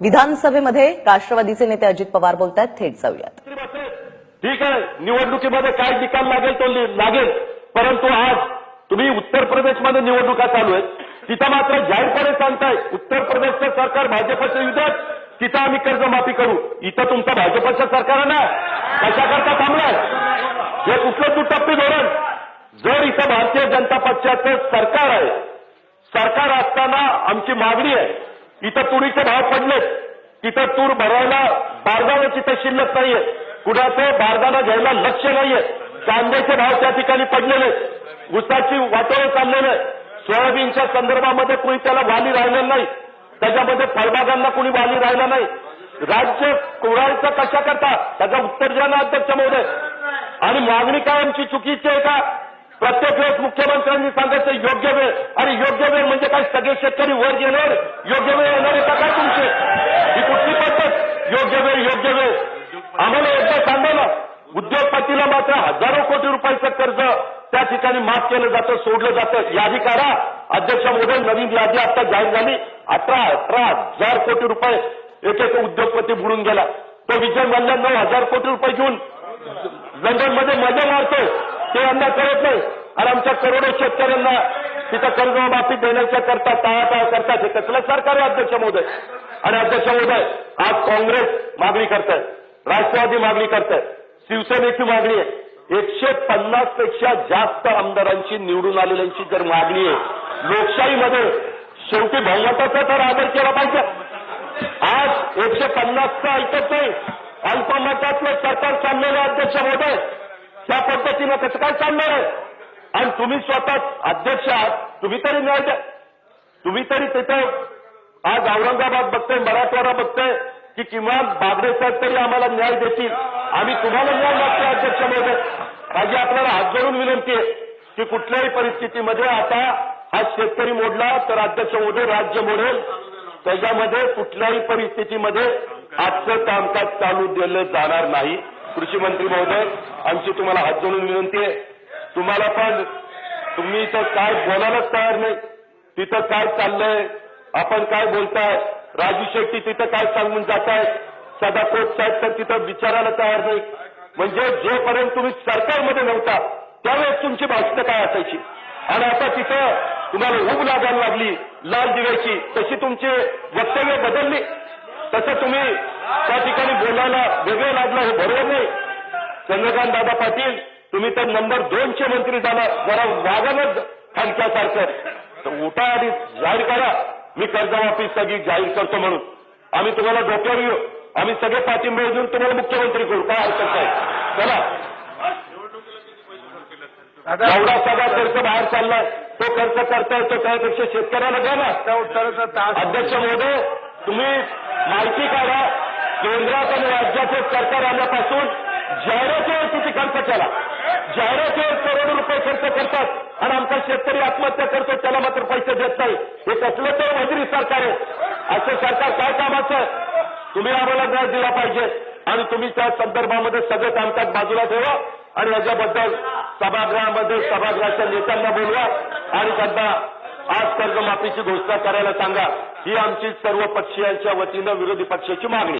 विधानसभेमध्ये राष्ट्रवादीचे नेते अजित पवार बोलतायत, थेट जाऊयात. ठीक आहे, निवडणुकीमध्ये काय निकाल लागेल तो लागेल, परंतु आज तुम्ही उत्तर प्रदेशमध्ये निवडणुका चालू आहेत, तिथं मात्र जाहीरपणे सांगताय उत्तर प्रदेशचं सरकार भाजपचं युद्धात, तिथं आम्ही कर्जमाफी करू. इथं तुमचं भाजपचं सरकार आहे ना, कशाकरता थांबलाय? हे कुठलं दुटप्पी धोरण? जर इथं भारतीय जनता पक्षाचं सरकार आहे, सरकार असताना आमची मागणी आहे, इथं तुरीचे भाव पडलेत, तिथं तूर भरायला बारदाना तिथं शिल्लक नाहीये, कुणाचं बारदाना घ्यायला लक्ष नाहीये, कांद्याचे भाव त्या ठिकाणी पडलेले, ऊसाची वाटोळं चाललेलं, सोयाबीनच्या संदर्भामध्ये कुणी त्याला वाली राहिलेलं नाही, त्याच्यामध्ये फळबागांना कुणी वाली राहिला नाही. राज्य कोरायचं कशा करता त्याचा उत्तर द्या ना अध्यक्ष महोदय. आणि मागणी काय आमची चुकीची आहे का? प्रत्येक वेळेस मुख्यमंत्र्यांनी सांगायचं योग्य वेळ, आणि योग्य वेळ म्हणजे काय? सगळे शेतकरी वर गेल्यावर योग्य वेळ येणार आहे का काय तुमचे? ही कुठली पद्धत? योग्य वेळ, योग्य वेळ. आम्हाला एकदा सांगा ना, उद्योगपतीला मात्र हजारो कोटी रुपयाचं कर्ज त्या ठिकाणी माफ केलं जातं, सोडलं जातं. यादी करा अध्यक्ष महोदय, नवीन यादी आता जाहीर झाली, 18,000 कोटी रुपये एक एक उद्योगपती बुडून गेला. तो विजय मल्ल्या 9,000 कोटी रुपये घेऊन लंडनमध्ये मजा मारतोय, ते यांना कळत नाही. आणि आमच्या करोडो शेतकऱ्यांना तिथं कर्जमाफी देण्याच्या करता टाळाटाळ करतात. हे कसलं सरकार आहे अध्यक्ष महोदय? आणि अध्यक्ष महोदय, आज काँग्रेस मागणी करताय, राष्ट्रवादी मागणी करताय, शिवसेनेची मागणी आहे. 150 पेक्षा जास्त आमदारांची निवडून आलेल्यांची जर मागणी आहे लोकशाहीमध्ये, शेवटी बहुमताचा तर आदर केला पाहिजे. आज 150चं ऐकत नाही, अल्पमतातलं सरकार चाललेलं अध्यक्ष महोदय, त्या पद्धतीनं कसं काय चालणार आहे? आणि तुम्ही स्वतः अध्यक्ष आहात, तुम्ही तरी न्याय द्या. तुम्ही तरी तिथे आज औरंगाबाद बघतोय, मराठवाडा बघतोय की किमान बागडे साहेब तरी आम्हाला न्याय देतील. आम्ही तुम्हाला न्याय मागतो अध्यक्ष महोदय. माझी आपल्याला हात जोडून विनंती आहे की कुठल्याही परिस्थितीमध्ये आता हा शेतकरी मोडला तर अध्यक्ष महोदय राज्य मोडेल. त्याच्यामध्ये कुठल्याही परिस्थितीमध्ये आजचं कामकाज चालू दिलं जाणार नाही. कृषी मंत्री महोदय, आमची तुम्हाला हात जोडून विनंती आहे, तुम्हाला पण तुम्ही इथं काय बोलायलाच तयार नाही. तिथं काय चाललंय, आपण काय बोलताय, राजू शेट्टी तिथं काय सांगून जाताय, सदाकोट साहेब तर तिथं विचारायला तयार नाही. म्हणजे जोपर्यंत तुम्ही सरकारमध्ये नव्हता त्यावेळेस तुमची भाषणं काय असायची, आणि आता तिथं तुम्हाला ऊब लागायला लागली लाल दिव्याची, तशी तुमची वक्तव्य बदलली, तसं तुम्ही त्या ठिकाणी बोलायला वेगळं लागलं, हे बरोबर नाही. चंद्रकांत दादा पाटील, तुम्ही तर नंबर 2चे मंत्री झाला, जरा वागानच हलक्यासारखं. तर उठा आणि जाहीर करा, मी कर्जमाफी सगळी जाहीर करतो म्हणून. आम्ही तुम्हाला डोक्यावर येऊ, आम्ही सगळे पाठिंबा देऊन तुम्हाला मुख्यमंत्री करू, काय हरकत आहे. चला, एवढा सगळा खर्च बाहेर चाललाय, तो खर्च करताय, तो त्यापेक्षा शेतकऱ्याला द्या ना. अध्यक्ष महोदय, तुम्ही माहिती काढा, केंद्रात आणि राज्याचे सरकार आल्यापासून जाहिरातीवर किती खर्च केला, जाहिरातीवर करोडो रुपये खर्च करतात, आणि आमचा शेतकरी आत्महत्या करतो त्याला मात्र पैसे देत नाही. हे कसलं तर मंत्री सरकार आहे? असं सरकार काय कामाचं आहे? तुम्ही आम्हाला न्याय दिला पाहिजे, आणि तुम्ही त्या संदर्भामध्ये सगळं कामकाज बाजूला ठेवा, आणि याच्याबद्दल सभागृहामध्ये सभागृहाच्या नेत्यांना बोलवा, आणि त्यांना आज कर्जमाफीची घोषणा करायला सांगा. ही आमची सर्व पक्षीयांच्या वतीनं विरोधी पक्षाची मागणी.